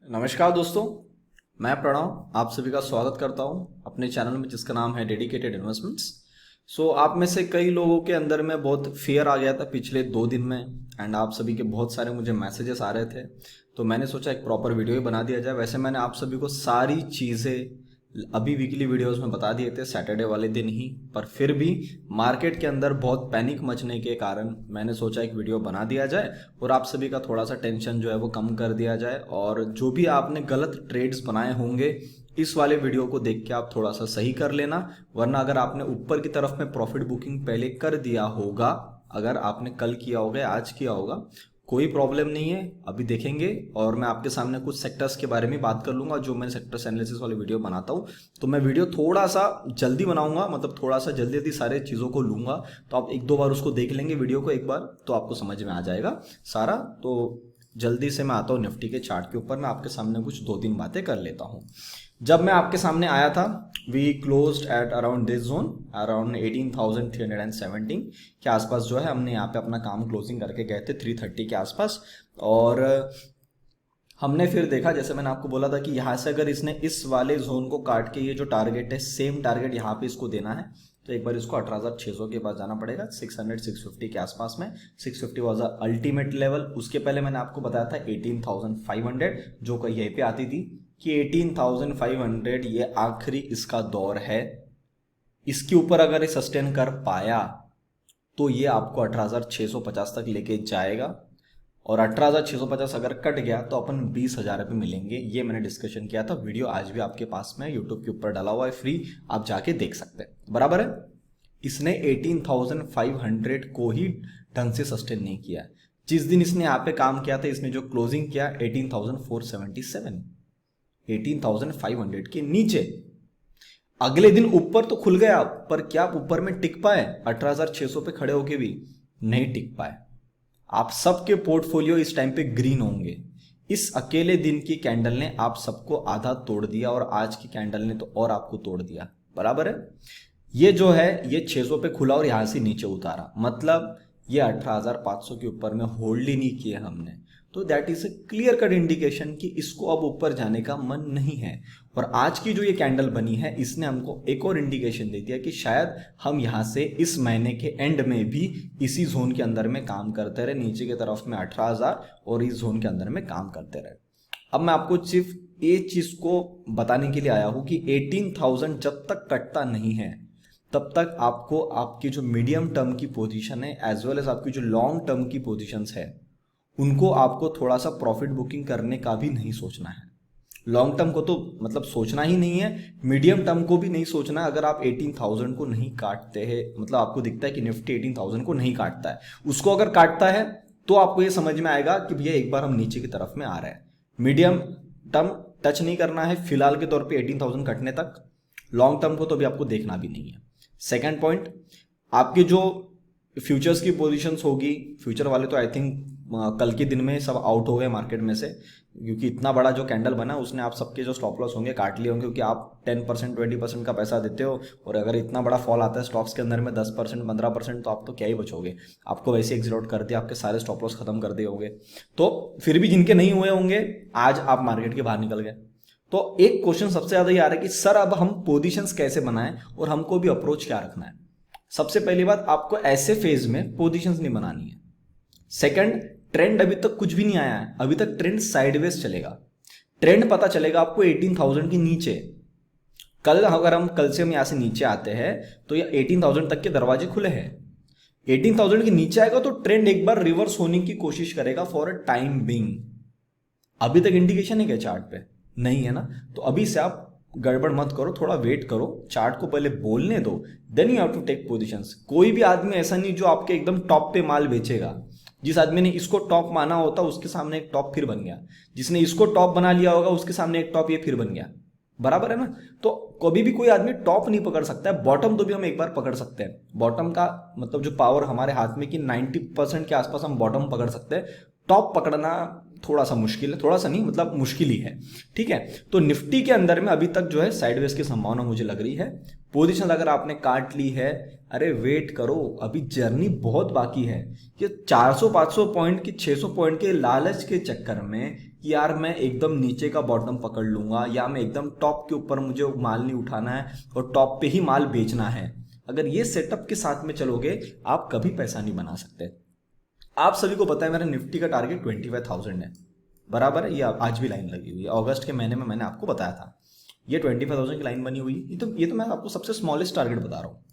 नमस्कार दोस्तों, मैं प्रणव आप सभी का स्वागत करता हूं अपने चैनल में जिसका नाम है डेडिकेटेड इन्वेस्टमेंट्स। आप में से कई लोगों के अंदर में बहुत फियर आ गया था पिछले 2 दिन में एंड आप सभी के बहुत सारे मुझे मैसेजेस आ रहे थे, तो मैंने सोचा एक प्रॉपर वीडियो ही बना दिया जाए। वैसे मैंने आप सभी को सारी चीज़ें अभी वीकली वीडियोस में बता दिए थे सैटरडे वाले दिन ही, पर फिर भी मार्केट के अंदर बहुत पैनिक मचने के कारण मैंने सोचा एक वीडियो बना दिया जाए और आप सभी का थोड़ा सा टेंशन जो है वो कम कर दिया जाए। और जो भी आपने गलत ट्रेड्स बनाए होंगे इस वाले वीडियो को देख के आप थोड़ा सा सही कर लेना, वरना अगर आपने ऊपर की तरफ में प्रॉफिट बुकिंग पहले कर दिया होगा, अगर आपने कल किया होगा या आज किया होगा, कोई प्रॉब्लम नहीं है, अभी देखेंगे। और मैं आपके सामने कुछ सेक्टर्स के बारे में बात कर लूंगा जो मैं सेक्टर्स एनालिसिस वाली वीडियो बनाता हूँ। तो मैं वीडियो थोड़ा सा जल्दी बनाऊंगा, मतलब थोड़ा सा जल्दी जल्दी सारे चीज़ों को लूंगा, तो आप एक दो बार उसको देख लेंगे वीडियो को एक बार, तो आपको समझ में आ जाएगा सारा। तो जल्दी से मैं आता हूँ निफ्टी के चार्ट के ऊपर, मैं आपके सामने कुछ 2-3 बातें कर लेता हूँ। जब मैं आपके सामने आया था we closed at around this zone, around 18,317 के आसपास जो है हमने यहाँ पे अपना काम क्लोजिंग करके गए थे 330 के आसपास। और हमने फिर देखा, जैसे मैंने आपको बोला था कि यहाँ से अगर इसने इस वाले जोन को काट के ये जो टारगेट है सेम टारगेट यहाँ पे इसको देना है, तो एक बार इसको 18,600 के पास जाना पड़ेगा, 600-650 के आसपास में। 650 वाज अल्टीमेट लेवल। उसके पहले मैंने आपको बताया था 18,500 जो कि यहीं पे आती थी कि 18,500 ये आखिरी इसका दौर है। इसके ऊपर अगर ये सस्टेन कर पाया तो ये आपको 18,650 तक लेके जाएगा, और 18,650 अगर कट गया तो अपन 20,000 रुपये मिलेंगे। ये मैंने डिस्कशन किया था, वीडियो आज भी आपके पास में यूट्यूब के ऊपर डाला हुआ है, फ्री, आप जाके देख सकते हैं, बराबर है। इसने 18,500 को ही ढंग से सस्टेन नहीं किया। जिस दिन इसने यहाँ पे काम किया था, इसने जो क्लोजिंग किया 18,477, 18,500 के नीचे। अगले दिन ऊपर तो खुल गया, पर क्या आप ऊपर में टिक पाए? 18,600 पे खड़े होके भी नहीं टिक पाए। आप सबके पोर्टफोलियो इस टाइम पे ग्रीन होंगे। इस अकेले दिन की कैंडल ने आप सबको आधा तोड़ दिया और आज की कैंडल ने तो और आपको तोड़ दिया, बराबर है। ये जो है ये 600 पे खुला और यहां से नीचे उतारा, मतलब ये 18,500 के ऊपर में होल्ड ही नहीं किए हमने। तो that is a clear cut indication कि इसको अब ऊपर जाने का मन नहीं है। और आज की जो ये कैंडल बनी है इसने हमको एक और इंडिकेशन दे दिया कि शायद हम यहाँ से इस महीने के एंड में भी इसी जोन के अंदर में काम करते रहे, नीचे की तरफ में 18,000 और इस जोन के अंदर में काम करते रहे। अब मैं आपको सिर्फ एक चीज को बताने के लिए आया हूं कि 18,000 जब तक कटता नहीं है तब तक आपको आपकी जो मीडियम टर्म की पोजीशन है एज वेल एज आपकी जो लॉन्ग टर्म की पोजीशंस है उनको आपको थोड़ा सा प्रॉफिट बुकिंग करने का भी नहीं सोचना है। लॉन्ग टर्म को तो मतलब सोचना ही नहीं है, मीडियम टर्म को भी नहीं सोचना है। अगर आप 18,000 को नहीं काटते हैं, मतलब आपको दिखता है कि निफ्टी 18,000 को नहीं काटता है, उसको अगर काटता है तो आपको ये समझ में आएगा कि भैया एक बार हम नीचे की तरफ में आ रहे हैं। मीडियम टर्म टच नहीं करना है फिलहाल के तौर पे 18,000 कटने तक। लॉन्ग टर्म को तो अभी आपको देखना भी नहीं है। सेकेंड पॉइंट, आपके जो फ्यूचर्स की पोजीशंस होगी, फ्यूचर वाले तो आई थिंक कल के दिन में सब आउट हो गए मार्केट में से, क्योंकि इतना बड़ा जो कैंडल बना उसने आप सबके जो स्टॉप लॉस होंगे काट लिए होंगे, क्योंकि आप 10% 20% का पैसा देते हो और अगर इतना बड़ा फॉल आता है स्टॉक्स के अंदर में 10% 15%, तो आप तो क्या ही बचोगे। आपको वैसे एग्जिट आउट कर दिया, आपके सारे स्टॉप लॉस खत्म कर दिए होंगे। तो फिर भी जिनके नहीं हुए होंगे आज आप मार्केट के बाहर निकल गए। तो एक क्वेश्चन सबसे ज्यादा ये आ रहा है कि सर अब हम पोजीशंस कैसे बनाएं और हमको भी अप्रोच क्या रखना है। सबसे पहली बात, आपको ऐसे फेज में पोजीशंस नहीं बनानी है। सेकंड, ट्रेंड अभी तक कुछ भी नहीं आया है, अभी तक ट्रेंड साइडवेज चलेगा। ट्रेंड पता चलेगा आपको 18,000 के नीचे। कल अगर हम कल से हम यहां से नीचे आते हैं तो ये 18,000 तक के दरवाजे खुले हैं। 18,000 के नीचे आएगा तो ट्रेंड एक बार रिवर्स होने की कोशिश करेगा फॉर अ टाइम बिंग। अभी तक इंडिकेशन है क्या चार्ट पे? नहीं है ना। तो अभी से आप गड़बड़ मत करो, थोड़ा वेट करो, चार्ट को पहले बोलने दो, then you have to take positions. कोई भी आदमी ऐसा नहीं जो आपके एकदम टॉप पे माल बेचेगा। जिस आदमी ने इसको टॉप माना होता उसके सामने एक टॉप फिर बन गया, जिसने इसको टॉप बना लिया होगा उसके सामने एक टॉप ये फिर बन गया, बराबर है ना। तो कभी भी कोई आदमी टॉप नहीं पकड़ सकता है, बॉटम तो भी हम एक बार पकड़ सकते हैं। बॉटम का मतलब जो पावर हमारे हाथ में कि 90% के आसपास हम बॉटम पकड़ सकते हैं। टॉप पकड़ना थोड़ा सा मुश्किल है, थोड़ा सा नहीं मतलब मुश्किल ही है, ठीक है। तो निफ्टी के अंदर में अभी तक जो है साइडवेज की संभावना मुझे लग रही है। पोजीशन अगर आपने काट ली है, अरे वेट करो, अभी जर्नी बहुत बाकी है। ये 400-500 पॉइंट की 600 पॉइंट के लालच के चक्कर में कि यार मैं एकदम नीचे का बॉटम पकड़ लूंगा या मैं एकदम टॉप के ऊपर मुझे माल नहीं उठाना है और टॉप पे ही माल बेचना है, अगर ये सेटअप के साथ में चलोगे आप कभी पैसा नहीं बना सकते। आप सभी को पता है मेरा निफ्टी का टारगेट 25,000 है, बराबर है। ये आज भी लाइन लगी हुई है, अगस्त के महीने में मैंने आपको बताया था ये 25,000 की लाइन बनी हुई है। ये तो मैं आपको सबसे स्मॉलेस्ट टारगेट बता रहा हूँ,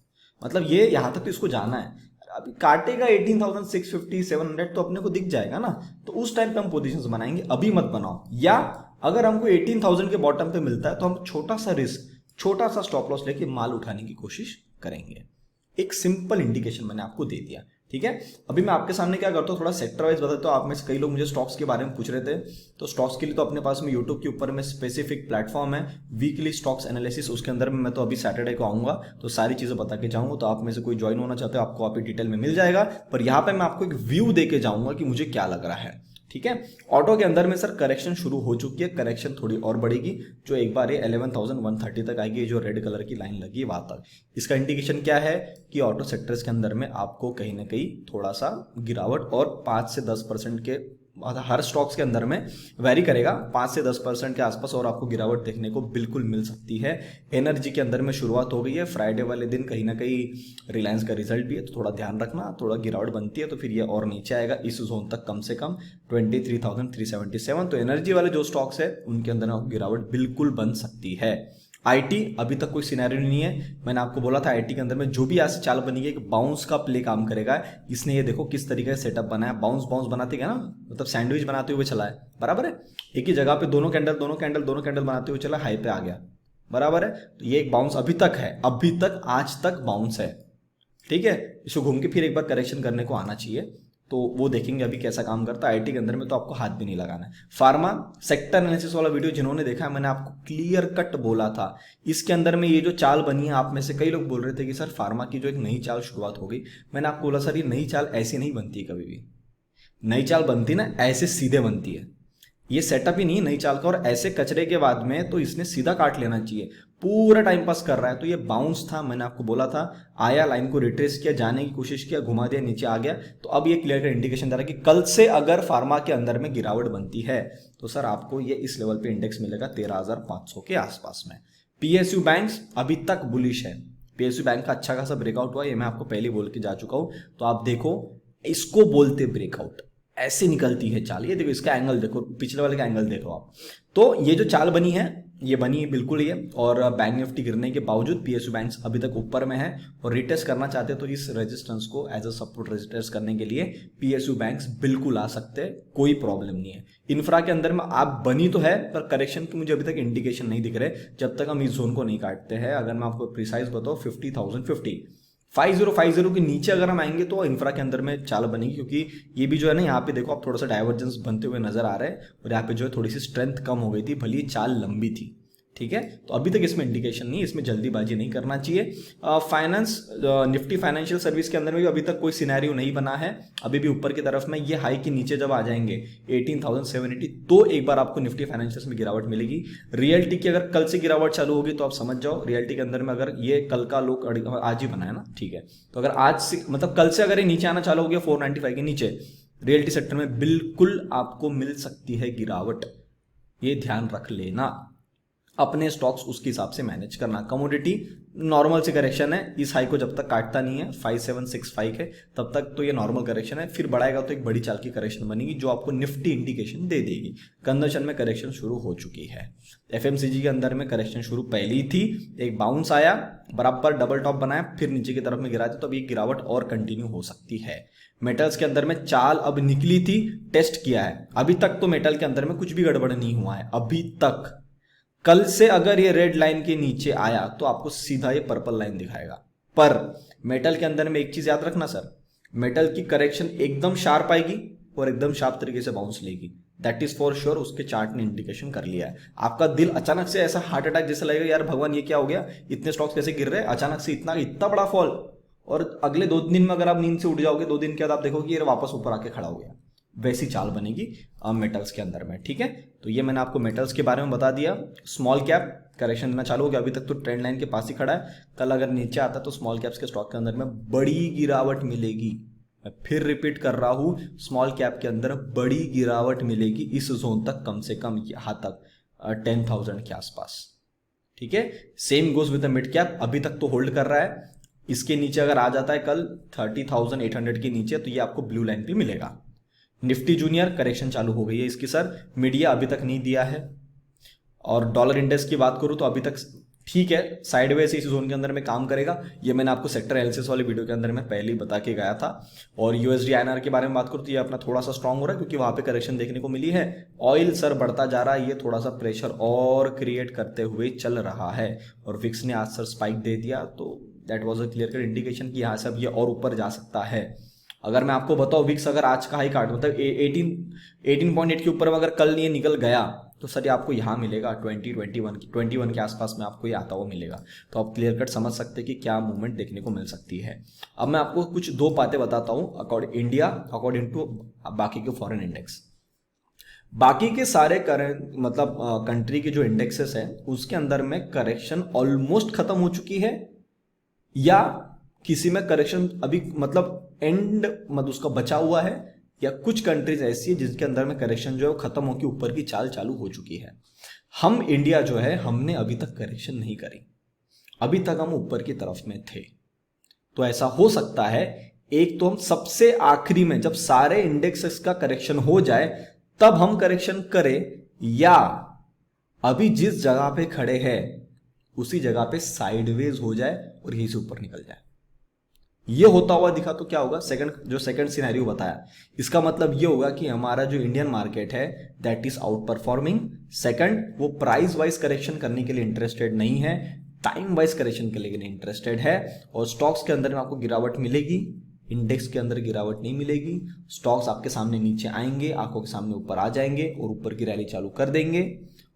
मतलब ये यहाँ तक तो इसको जाना है। अभी काटेगा 18,650 700 तो अपने को दिख जाएगा ना, तो उस टाइम पे हम पोजीशंस बनाएंगे, अभी मत बनाओ। या अगर हमको 18,000 के बॉटम पे मिलता है तो हम छोटा सा रिस्क, छोटा सा स्टॉप लॉस लेके माल उठाने की कोशिश करेंगे। एक सिंपल इंडिकेशन मैंने आपको दे दिया, ठीक है। अभी मैं आपके सामने क्या करता हूँ, थोड़ा सेक्टर वाइज बताता हूँ। आप में से कई लोग मुझे स्टॉक्स के बारे में पूछ रहे थे, तो स्टॉक्स के लिए तो अपने पास में यूट्यूब के ऊपर में स्पेसिफिक प्लेटफॉर्म है, वीकली स्टॉक्स एनालिसिस, उसके अंदर में मैं तो अभी सैटरडे को आऊंगा तो सारी चीजें बता के जाऊंगा। तो आप में से कोई ज्वाइन होना चाहते हो आपको आप डिटेल में मिल जाएगा, पर यहाँ पे मैं आपको एक व्यू दे के जाऊंगा कि मुझे क्या लग रहा है, ठीक है। ऑटो के अंदर में सर करेक्शन शुरू हो चुकी है, करेक्शन थोड़ी और बढ़ेगी, जो एक बार ये 11,130 तक आएगी, जो रेड कलर की लाइन लगी है वहां तक। इसका इंडिकेशन क्या है कि ऑटो सेक्टर्स के अंदर में आपको कहीं ना कहीं थोड़ा सा गिरावट और 5 से 10% के हर स्टॉक्स के अंदर में वैरी करेगा, 5 से 10% के आसपास और आपको गिरावट देखने को बिल्कुल मिल सकती है। एनर्जी के अंदर में शुरुआत हो गई है, फ्राइडे वाले दिन कहीं ना कहीं रिलायंस का रिजल्ट भी है, तो थोड़ा ध्यान रखना, थोड़ा गिरावट बनती है तो फिर ये और नीचे आएगा इस जोन तक, कम से कम 23,377। तो एनर्जी वाले जो स्टॉक्स है उनके अंदर गिरावट बिल्कुल बन सकती है। आईटी अभी तक कोई सिनेरियो नहीं है, मैंने आपको बोला था आईटी के अंदर में जो भी ऐसी चाल बनी है एक बाउंस का प्ले काम करेगा। इसने ये देखो किस तरीके से सेटअप बनाया, बाउंस बाउंस बनाते गया ना, मतलब सैंडविच बनाते हुए चला है, बराबर है। एक ही जगह पे दोनों कैंडल बनाते हुए चला, हाई पे आ गया, बराबर है। तो ये एक बाउंस अभी तक है, अभी तक आज तक बाउंस है, ठीक है। इसको घूम के फिर एक बार करेक्शन करने को आना चाहिए, तो वो देखेंगे अभी कैसा काम करता है। आईटी के अंदर में तो आपको हाथ भी नहीं लगाना है। फार्मा सेक्टर एनालिसिस वाला वीडियो जिन्होंने देखा है, मैंने आपको क्लियर कट बोला था, इसके अंदर में ये जो चाल बनी है, आप में से कई लोग बोल रहे थे कि सर फार्मा की जो एक नई चाल शुरुआत हो गई। मैंने आपको बोला सर ये नई चाल ऐसी नहीं बनती है, कभी भी नई चाल बनती ना ऐसे सीधे बनती है, ये सेटअप ही नहीं नई चाल का। और ऐसे कचरे के बाद में तो इसने सीधा काट लेना चाहिए, पूरा टाइम पास कर रहा है। तो ये बाउंस था, मैंने आपको बोला था, आया, लाइन को रिट्रेस किया, जाने की कोशिश किया, घुमा दिया, नीचे आ गया। तो अब ये क्लियर कट इंडिकेशन दे रहा है कि कल से अगर फार्मा के अंदर में गिरावट बनती है तो सर आपको ये इस लेवल पे इंडेक्स मिलेगा 13,500 के आसपास में। पीएसयू बैंक्स अभी तक बुलिश है, पीएसयू बैंक का अच्छा खासा ब्रेकआउट हुआ, ये मैं आपको पहले बोल के जा चुका हूं। तो आप देखो, इसको बोलते ब्रेकआउट, ऐसे निकलती है चाल। ये देखो इसका एंगल देखो, पिछले वाले का एंगल देखो आप। तो ये जो चाल बनी है ये बनी है बिल्कुल ये, और बैंक निफ्टी गिरने के बावजूद पीएसयू बैंक्स अभी तक ऊपर में है और रिटेस्ट करना चाहते हैं, तो इस रेजिस्टेंस को एज अ सपोर्ट रेजिस्टेंस करने के लिए पीएसयू बैंक्स बिल्कुल आ सकते हैं, कोई प्रॉब्लम नहीं है। इंफ्रा के अंदर में आप बनी तो है, पर करेक्शन की मुझे अभी तक इंडिकेशन नहीं दिख रहे जब तक हम इस जोन को नहीं काटते हैं। अगर मैं आपको प्रिसाइज बताऊं 50,050 के नीचे अगर हम आएंगे तो इंफ्रा के अंदर में चाल बनेगी, क्योंकि ये भी जो है ना, यहाँ पे देखो आप थोड़ा सा डाइवर्जेंस बनते हुए नजर आ रहे हैं और यहाँ पे जो है थोड़ी सी स्ट्रेंथ कम हो गई थी, भले चाल लंबी थी, ठीक है। तो अभी तक इसमें इंडिकेशन नहीं, इसमें जल्दीबाजी नहीं करना चाहिए। फाइनेंस निफ्टी फाइनेंशियल सर्विस के अंदर में भी अभी तक कोई सिनेरियो नहीं बना है, अभी भी ऊपर की तरफ में। ये हाई के नीचे जब आ जाएंगे 18,780 तो एक बार आपको निफ्टी फाइनेंशियल में गिरावट मिलेगी। रियल्टी की अगर कल से गिरावट चालू होगी तो आप समझ जाओ, रियल्टी के अंदर में अगर ये कल का लोग आज ही बना है ना, ठीक है, तो अगर आज से मतलब कल से अगर ये नीचे आना चालू हो गया 495 के नीचे, रियल्टी सेक्टर में बिल्कुल आपको मिल सकती है गिरावट, ये ध्यान रख लेना। अपने स्टॉक्स उसके हिसाब से मैनेज करना। कमोडिटी नॉर्मल से करेक्शन है, इस हाई को जब तक काटता नहीं है 5765 है तब तक तो ये नॉर्मल करेक्शन है, फिर बढ़ाएगा तो एक बड़ी चाल की करेक्शन बनेगी जो आपको निफ्टी इंडिकेशन दे देगी। कंजम्पशन में करेक्शन शुरू हो चुकी है, एफएमसीजी के अंदर में करेक्शन शुरू पहले ही थी, एक बाउंस आया, बराबर डबल टॉप बनाया, फिर नीचे की तरफ में गिरा था, तो अब ये गिरावट और कंटिन्यू हो सकती है। मेटल्स के अंदर में चाल अब निकली थी, टेस्ट किया है, अभी तक तो मेटल के अंदर में कुछ भी गड़बड़ नहीं हुआ है अभी तक। कल से अगर ये रेड लाइन के नीचे आया तो आपको सीधा ये पर्पल लाइन दिखाएगा। पर मेटल के अंदर में एक चीज याद रखना सर, मेटल की करेक्शन एकदम शार्प आएगी और एकदम शार्प तरीके से बाउंस लेगी, दैट इज फॉर श्योर। उसके चार्ट ने इंडिकेशन कर लिया है। आपका दिल अचानक से ऐसा हार्ट अटैक जैसा लगेगा, यार भगवान ये क्या हो गया, इतने स्टॉक्स कैसे गिर रहे हैं अचानक से, इतना बड़ा फॉल। और अगले 2 दिन में अगर आप नींद से उठ जाओगे, 2 दिन के बाद आप देखोगे ये वापस ऊपर आके खड़ा हो गया, वैसी चाल बनेगी मेटल्स के अंदर में, ठीक है। तो ये मैंने आपको मेटल्स के बारे में बता दिया। स्मॉल कैप करेक्शन देना चालू हो गया, अभी तक तो ट्रेंड लाइन के पास ही खड़ा है, कल अगर नीचे आता तो स्मॉल कैप्स के स्टॉक के अंदर में बड़ी गिरावट मिलेगी, मैं फिर रिपीट कर रहा हूँ, स्मॉल कैप के अंदर बड़ी गिरावट मिलेगी इस जोन तक, कम से कम यहाँ तक 10,000 के आसपास। ठीक है, same goes with the mid cap, अभी तक तो होल्ड कर रहा है। इसके नीचे अगर आ जाता है कल 30,800 के नीचे तो ये आपको ब्लू लाइन पे मिलेगा। निफ्टी जूनियर करेक्शन चालू हो गई है इसकी सर, मीडिया अभी तक नहीं दिया है। और डॉलर इंडेक्स की बात करूं तो अभी तक ठीक है, साइडवेज इस जोन के अंदर में काम करेगा। ये मैंने आपको सेक्टर एनालिसिस वाले वीडियो के अंदर में पहले ही बता के गया था। और यूएसडी आईएनआर के बारे में बात करूं तो ये अपना थोड़ा सा स्ट्रांग हो रहा है क्योंकि वहां पे करेक्शन देखने को मिली है। ऑयल सर बढ़ता जा रहा है, ये थोड़ा सा प्रेशर और क्रिएट करते हुए चल रहा है। और विक्स ने आज सर स्पाइक दे दिया, तो that was a clear cut indication कि यहाँ से अब ये और ऊपर जा सकता है। अगर मैं आपको बताऊं विक्स अगर आज का हाई काट मतलब 18.8 के ऊपर अगर कल ये निकल गया तो सर ये आपको यहाँ मिलेगा 21 के आसपास में आपको ये आता हुआ मिलेगा। तो आप क्लियर कट समझ सकते हैं कि क्या मूवमेंट देखने को मिल सकती है। अब मैं आपको कुछ दो बातें बताता हूँ अकॉर्डिंग टू बाकी के फॉरेन इंडेक्स। बाकी के सारे करंट मतलब कंट्री के जो इंडेक्सेस हैं उसके अंदर में करेक्शन ऑलमोस्ट खत्म हो चुकी है, या किसी में करेक्शन अभी मतलब एंड मतलब उसका बचा हुआ है, या कुछ कंट्रीज ऐसी है जिसके अंदर में करेक्शन जो है वो खत्म होकर ऊपर की चाल चालू हो चुकी है। हम इंडिया जो है हमने अभी तक करेक्शन नहीं करी, अभी तक हम ऊपर की तरफ में थे। तो ऐसा हो सकता है एक तो हम सबसे आखिरी में जब सारे इंडेक्सेस का करेक्शन हो जाए तब हम करेक्शन करें, या अभी जिस जगह पे खड़े हैं उसी जगह पे साइडवेज हो जाए और यहीं से ऊपर निकल जाए। ये होता हुआ दिखा तो क्या होगा, सेकंड सिनेरियो बताया, इसका मतलब ये होगा कि हमारा जो इंडियन मार्केट है that is out performing. Second, वो प्राइस वाइज करेक्शन करने के लिए इंटरेस्टेड नहीं है, टाइम वाइज करेक्शन के लिए इंटरेस्टेड है। और स्टॉक्स के अंदर में आपको गिरावट मिलेगी, इंडेक्स के अंदर गिरावट नहीं मिलेगी। स्टॉक्स आपके सामने नीचे आएंगे, आंखों के सामने ऊपर आ जाएंगे और ऊपर की रैली चालू कर देंगे।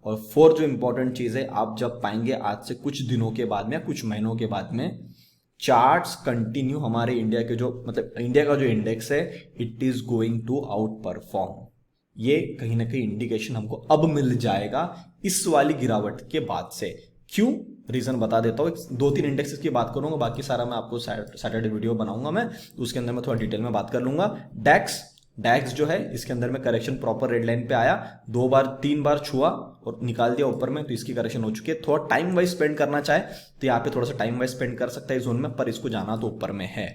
और फोर्थ जो इंपॉर्टेंट चीज है, आप जब पाएंगे आज से कुछ दिनों के बाद में या कुछ महीनों के बाद में चार्ट्स कंटिन्यू हमारे इंडिया के जो मतलब इंडिया का जो इंडेक्स है it is going to outperform. ये कहीं ना कहीं इंडिकेशन हमको अब मिल जाएगा इस वाली गिरावट के बाद से। क्यों, रीजन बता देता हूँ। 2-3 इंडेक्सेस की बात करूंगा, बाकी सारा मैं आपको सैटरडे वीडियो बनाऊंगा मैं, उसके अंदर मैं थोड़ा डिटेल में बात कर लूंगा। डैक्स जो है इसके अंदर में करेक्शन प्रॉपर रेड लाइन पे आया, 2-3 बार छुआ और निकाल दिया ऊपर में, तो इसकी करेक्शन हो चुकी है। थोड़ा टाइम वाइज स्पेंड करना चाहे तो यहाँ पे थोड़ा सा टाइम वाइज स्पेंड कर सकता है इस जोन में, पर इसको जाना तो ऊपर में है।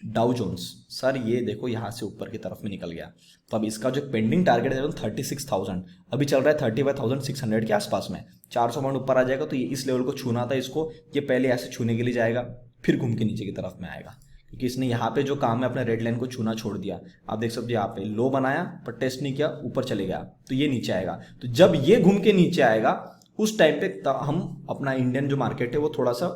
डाउ जोन्स सर ये देखो यहाँ से ऊपर की तरफ में निकल गया, तो अब इसका जो पेंडिंग टारगेट है 36,000, अभी चल रहा है 35,600 के आसपास में। 400 पॉइंट ऊपर आ जाएगा तो ये इस लेवल को छूना था इसको, ये पहले ऐसे छूने के लिए जाएगा फिर घूम के नीचे की तरफ में आएगा, क्योंकि इसने यहाँ पे जो काम है अपने रेड लाइन को छूना छोड़ दिया। आप देख सकते हो यहाँ पे लो बनाया पर टेस्ट नहीं किया, ऊपर चले गया तो ये नीचे आएगा। तो जब ये घूम के नीचे आएगा उस टाइम पे हम अपना इंडियन जो मार्केट है वो थोड़ा सा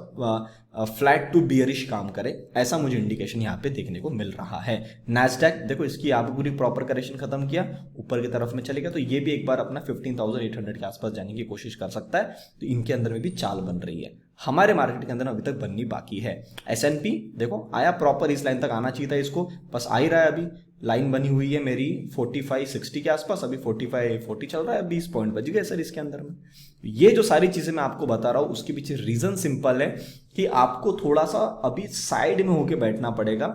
फ्लैट टू बियरिश काम करे, ऐसा मुझे इंडिकेशन यहाँ पे देखने को मिल रहा है। नैस्डैक देखो इसकी यहाँ पे पूरी प्रॉपर करेक्शन खत्म किया, ऊपर की तरफ में चलेगा, तो ये भी एक बार अपना 15,800 के आसपास जाने की कोशिश कर सकता है। तो इनके अंदर में भी चाल बन रही है, हमारे मार्केट के अंदर अभी तक बननी बाकी है। S&P देखो आया प्रॉपर इस लाइन तक आना चाहिए था इसको, बस आ ही रहा है। अभी लाइन बनी हुई है मेरी 45-60 के आसपास, अभी 45-40 चल रहा है, 20 पॉइंट बच गए सर इसके अंदर में। ये जो सारी चीजें मैं आपको बता रहा हूं उसके पीछे रीजन सिंपल है कि आपको थोड़ा सा अभी साइड में होके बैठना पड़ेगा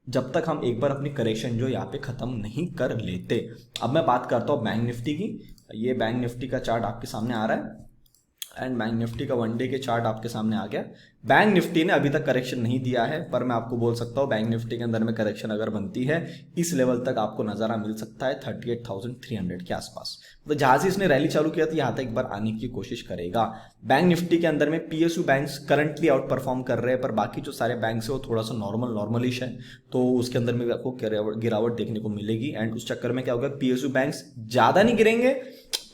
जब तक हम एक बार अपनी करेक्शन जो यहाँ पे खत्म नहीं कर लेते। अब मैं बात करता हूँ बैंक निफ्टी की। ये बैंक निफ्टी का चार्ट आपके सामने आ रहा है एंड बैंक निफ्टी का 1 डे के चार्ट आपके सामने आ गया। बैंक निफ्टी ने अभी तक करेक्शन नहीं दिया है, पर मैं आपको बोल सकता हूँ बैंक निफ्टी के अंदर में करेक्शन अगर बनती है इस लेवल तक आपको नजारा मिल सकता है 38,300 के आसपास। तो जहां से इसने रैली चालू किया था यहाँ तक एक बार आने की कोशिश करेगा। बैंक निफ्टी के अंदर में PSU banks currently out perform कर रहे हैं, पर बाकी जो सारे बैंक्स है वो थोड़ा सा नॉर्मलिश है, तो उसके अंदर में आपको गिरावट देखने को मिलेगी। एंड उस चक्कर में क्या होगा, PSU बैंक्स ज्यादा नहीं गिरेंगे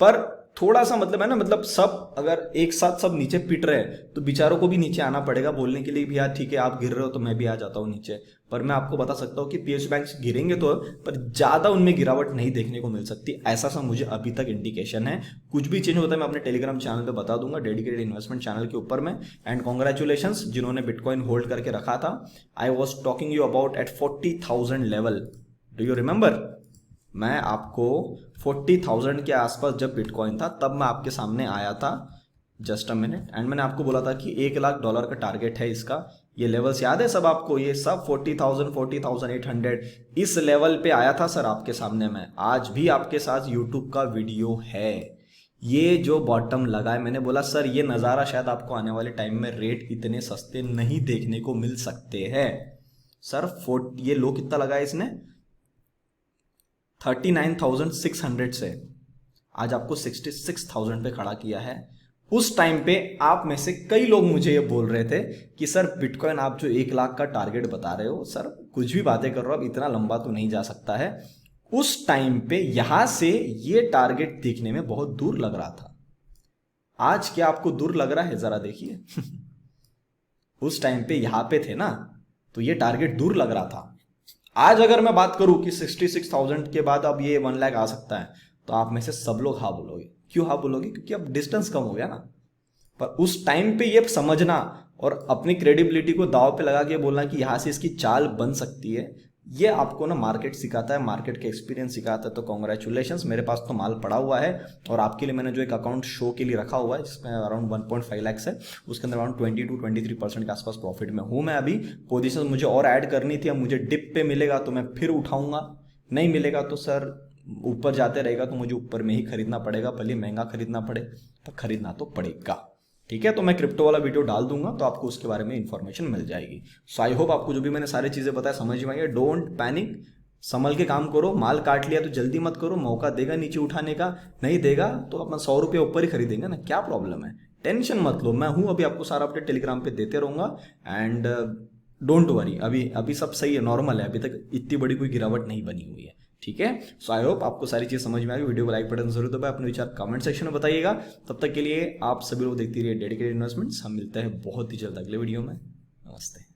पर थोड़ा सा मतलब है ना, मतलब सब अगर एक साथ सब नीचे पिट रहे हैं तो बेचारों को भी नीचे आना पड़ेगा बोलने के लिए भी यार ठीक है आप गिर रहे हो तो मैं भी आ जाता हूँ नीचे। पर मैं आपको बता सकता हूँ कि PSU बैंक्स गिरेंगे तो, पर ज्यादा उनमें गिरावट नहीं देखने को मिल सकती, ऐसा सा मुझे अभी तक इंडिकेशन है। कुछ भी चेंज होता है मैं अपने टेलीग्राम चैनल पे बता दूंगा, डेडिकेटेड इन्वेस्टमेंट चैनल के ऊपर में। एंड कॉन्ग्रेचुलेशंस जिन्होंने बिटकॉइन होल्ड करके रखा था। I was talking you about at 40,000 level, do you remember? मैं आपको 40,000 के आसपास जब बिटकॉइन था तब मैं आपके सामने आया था, जस्ट अ मिनट, एंड मैंने आपको बोला था कि $1 लाख का टारगेट है इसका, ये लेवल्स याद है सब आपको, ये सब 40,000 40,800 इस लेवल पे आया था सर आपके सामने में। आज भी आपके साथ यूट्यूब का वीडियो है। ये जो बॉटम लगा है, मैंने बोला सर ये नज़ारा शायद आपको आने वाले टाइम में रेट इतने सस्ते नहीं देखने को मिल सकते हैं सर। ये लो कितना लगा है इसने, 39,600 से आज आपको 66,000 पे खड़ा किया है। उस टाइम पे आप में से कई लोग मुझे ये बोल रहे थे कि सर बिटकॉइन आप जो 1 लाख का टारगेट बता रहे हो सर, कुछ भी बातें कर रहे हो, अब इतना लंबा तो नहीं जा सकता है। उस टाइम पे यहां से ये टारगेट देखने में बहुत दूर लग रहा था। आज क्या आपको दूर लग रहा है, जरा देखिए। उस टाइम पे यहां पे थे ना, तो ये टारगेट दूर लग रहा था। आज अगर मैं बात करूं कि 66,000 के बाद अब ये 1 लाख आ सकता है, तो आप में से सब लोग हाँ बोलोगे। क्यों हाँ बोलोगे? क्योंकि अब डिस्टेंस कम हो गया ना। पर उस टाइम पे ये समझना और अपनी क्रेडिबिलिटी को दांव पे लगा के बोलना कि यहां से इसकी चाल बन सकती है, ये आपको ना मार्केट सिखाता है, मार्केट के एक्सपीरियंस सिखाता है। तो कॉन्ग्रेचुलेशंस, मेरे पास तो माल पड़ा हुआ है और आपके लिए मैंने जो एक अकाउंट शो के लिए रखा हुआ है जिसमें अराउंड 1.5 लाख है, उसके अंदर अराउंड 20 to 23% के आसपास प्रॉफिट में हूँ मैं अभी। पोजीशन मुझे और ऐड करनी थी, अब मुझे डिप पे मिलेगा तो मैं फिर उठाऊंगा, नहीं मिलेगा तो सर ऊपर जाते रहेगा तो मुझे ऊपर में ही खरीदना पड़ेगा, भले महंगा खरीदना पड़े पर खरीदना तो पड़ेगा। ठीक है, तो मैं क्रिप्टो वाला वीडियो डाल दूंगा तो आपको उसके बारे में इंफॉर्मेशन मिल जाएगी। सो आई होप आपको जो भी मैंने सारी चीजें बताया समझ में आई। डोंट पैनिक, संभल के काम करो। माल काट लिया तो जल्दी मत करो, मौका देगा नीचे उठाने का, नहीं देगा तो अपना 100 रुपये ऊपर ही खरीदेंगे ना, क्या प्रॉब्लम है। टेंशन मत लो, मैं हूं अभी, आपको सारा अपडेट टेलीग्राम पे देते रहूंगा। एंड डोंट वरी, अभी अभी सब सही है, नॉर्मल है, अभी तक इतनी बड़ी कोई गिरावट नहीं बनी हुई है। ठीक है, सो आई होप आपको सारी चीज समझ में आ गई। वीडियो को लाइक बटन जरूर दबाएं, अपने विचार कमेंट सेक्शन में बताइएगा। तब तक के लिए आप सभी लोग देखते रहिए डेडिकेटेड इन्वेस्टमेंट्स। हम मिलते हैं बहुत ही जल्द अगले वीडियो में। नमस्ते।